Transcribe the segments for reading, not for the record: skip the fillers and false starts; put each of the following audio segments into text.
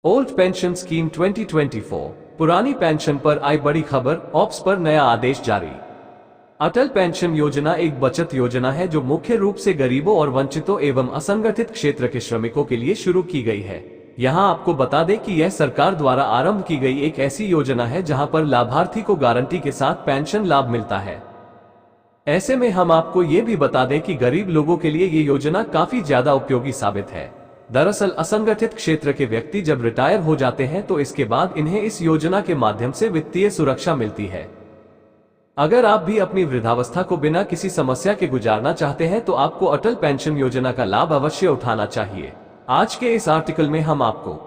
Old pension scheme 2024 पुरानी pension पर आई बड़ी खबर, ऑप्स पर नया आदेश जारी। अटल पेंशन योजना एक बचत योजना है जो मुख्य रूप से गरीबों और वंचितों एवं असंगठित क्षेत्र के श्रमिकों के लिए शुरू की गई है। यहां आपको बता दें कि यह सरकार द्वारा आरंभ की गई एक ऐसी योजना है जहां पर लाभार्थी को गारंटी के साथ पेंशन लाभ मिलता है। ऐसे में हम आपको ये भी बता दें कि गरीब लोगों के लिए ये योजना काफी ज्यादा उपयोगी साबित है। दरअसल असंगठित क्षेत्र के व्यक्ति जब रिटायर हो जाते हैं तो इसके बाद इन्हें इस योजना के माध्यम से वित्तीय सुरक्षा मिलती है। अगर आप भी अपनी वृद्धावस्था को बिना किसी समस्या के गुजारना चाहते हैं तो आपको अटल पेंशन योजना का लाभ अवश्य उठाना चाहिए। आज के इस आर्टिकल में हम आपको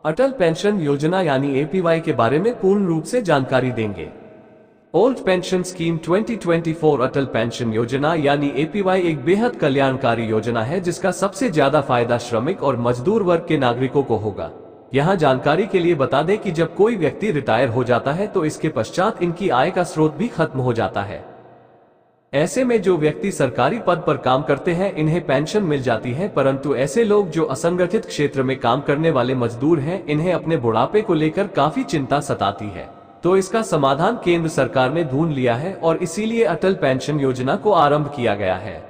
अटल पेंशन योजना यानी एपीवाई के बारे में पूर्ण रूप से जानकारी देंगे। ओल्ड पेंशन स्कीम 2024 अटल पेंशन योजना यानी एपीवाई एक बेहद कल्याणकारी योजना है जिसका सबसे ज्यादा फायदा श्रमिक और मजदूर वर्ग के नागरिकों को होगा। यहाँ जानकारी के लिए बता दें कि जब कोई व्यक्ति रिटायर हो जाता है तो इसके पश्चात इनकी आय का स्रोत भी खत्म हो जाता है। ऐसे में जो व्यक्ति सरकारी पद पर काम करते हैं इन्हें पेंशन मिल जाती है, परंतु ऐसे लोग जो असंगठित क्षेत्र में काम करने वाले मजदूर हैं इन्हें अपने बुढ़ापे को लेकर काफी चिंता सताती है। तो इसका समाधान केंद्र सरकार ने ढूंढ लिया है और इसीलिए अटल पेंशन योजना को आरंभ किया गया है।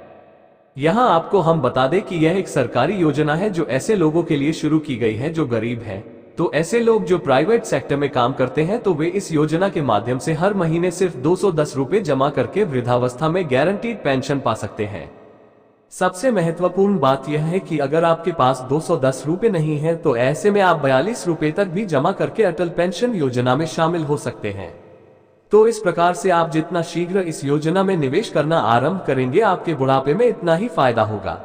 यहाँ आपको हम बता दें कि यह एक सरकारी योजना है जो ऐसे लोगों के लिए शुरू की गई है जो गरीब हैं। तो ऐसे लोग जो प्राइवेट सेक्टर में काम करते हैं तो वे इस योजना के माध्यम से हर महीने सिर्फ 210 रुपए जमा करके वृद्धावस्था में गारंटीड पेंशन पा सकते हैं। सबसे महत्वपूर्ण बात यह है कि अगर आपके पास 210 रुपए नहीं है तो ऐसे में आप 42 रुपए तक भी जमा करके अटल पेंशन योजना में शामिल हो सकते हैं। तो इस प्रकार से आप जितना शीघ्र इस योजना में निवेश करना आरंभ करेंगे आपके बुढ़ापे में इतना ही फायदा होगा।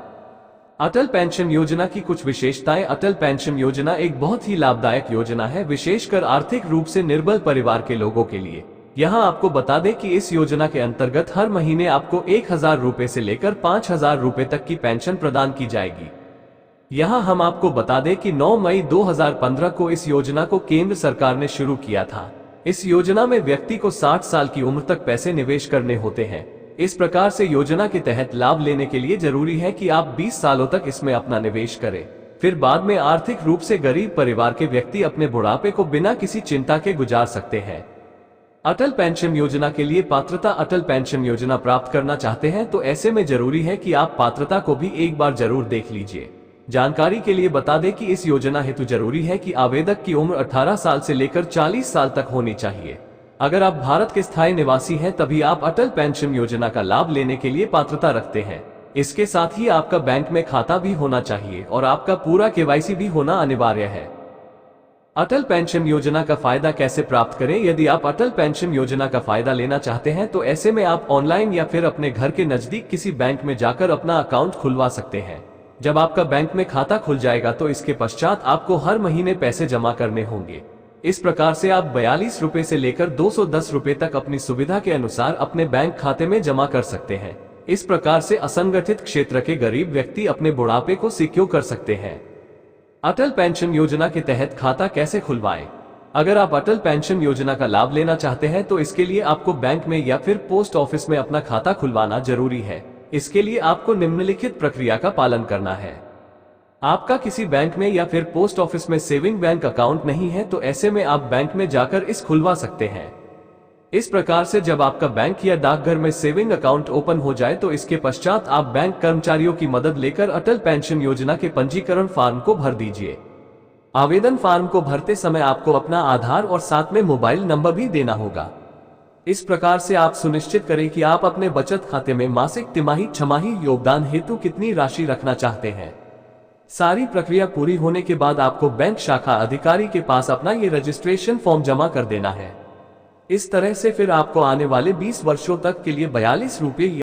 अटल पेंशन योजना की कुछ विशेषताएं। अटल पेंशन योजना एक बहुत ही लाभदायक योजना है, विशेषकर आर्थिक रूप से निर्बल परिवार के लोगों के लिए। यहाँ आपको बता दें कि इस योजना के अंतर्गत हर महीने आपको 1000 रुपए से लेकर 5000 रुपए तक की पेंशन प्रदान की जाएगी। यहाँ हम आपको बता दें कि 9 मई 2015 को इस योजना को केंद्र सरकार ने शुरू किया था। इस योजना में व्यक्ति को 60 साल की उम्र तक पैसे निवेश करने होते हैं। इस प्रकार से योजना के तहत लाभ लेने के लिए जरूरी है कि आप 20 सालों तक इसमें अपना निवेश करें। फिर बाद में आर्थिक रूप से गरीब परिवार के व्यक्ति अपने बुढ़ापे को बिना किसी चिंता के गुजार सकते हैं। अटल पेंशन योजना के लिए पात्रता। अटल पेंशन योजना प्राप्त करना चाहते हैं तो ऐसे में जरूरी है कि आप पात्रता को भी एक बार जरूर देख लीजिए। जानकारी के लिए बता दें कि इस योजना हेतु जरूरी है कि आवेदक की उम्र 18 साल से लेकर 40 साल तक होनी चाहिए। अगर आप भारत के स्थायी निवासी हैं तभी आप अटल पेंशन योजना का लाभ लेने के लिए पात्रता रखते हैं। इसके साथ ही आपका बैंक में खाता भी होना चाहिए और आपका पूरा केवाईसी भी होना अनिवार्य है। अटल पेंशन योजना का फायदा कैसे प्राप्त करें? यदि आप अटल पेंशन योजना का फायदा लेना चाहते हैं तो ऐसे में आप ऑनलाइन या फिर अपने घर के नजदीक किसी बैंक में जाकर अपना अकाउंट खुलवा सकते हैं। जब आपका बैंक में खाता खुल जाएगा तो इसके पश्चात आपको हर महीने पैसे जमा करने होंगे। इस प्रकार से आप 42 रुपए से लेकर 210 रुपए तक अपनी सुविधा के अनुसार अपने बैंक खाते में जमा कर सकते हैं। इस प्रकार से असंगठित क्षेत्र के गरीब व्यक्ति अपने बुढ़ापे को सिक्योर कर सकते हैं। अटल पेंशन योजना के तहत खाता कैसे खुलवाएं? अगर आप अटल पेंशन योजना का लाभ लेना चाहते हैं तो इसके लिए आपको बैंक में या फिर पोस्ट ऑफिस में अपना खाता खुलवाना जरूरी है। इसके लिए आपको निम्नलिखित प्रक्रिया का पालन करना है। आपका किसी बैंक में या फिर पोस्ट ऑफिस में सेविंग बैंक अकाउंट नहीं है तो ऐसे में आप बैंक में जाकर इस खुलवा सकते हैं। इस प्रकार से जब आपका बैंक या डाकघर में सेविंग अकाउंट ओपन हो जाए तो इसके पश्चात आप बैंक कर्मचारियों की मदद लेकर अटल पेंशन योजना के पंजीकरण फॉर्म को भर दीजिए। आवेदन फॉर्म को भरते समय आपको अपना आधार और साथ में मोबाइल नंबर भी देना होगा। इस प्रकार से आप सुनिश्चित करें कि आप अपने बचत खाते में मासिक, तिमाही, छमाही योगदान हेतु कितनी राशि रखना चाहते हैं। सारी प्रक्रिया पूरी होने के बाद आपको बैंक शाखा अधिकारी के पास अपना ये रजिस्ट्रेशन फॉर्म जमा कर देना है। इस तरह से फिर आपको आने वाले 20 वर्षों तक के लिए 42 रुपये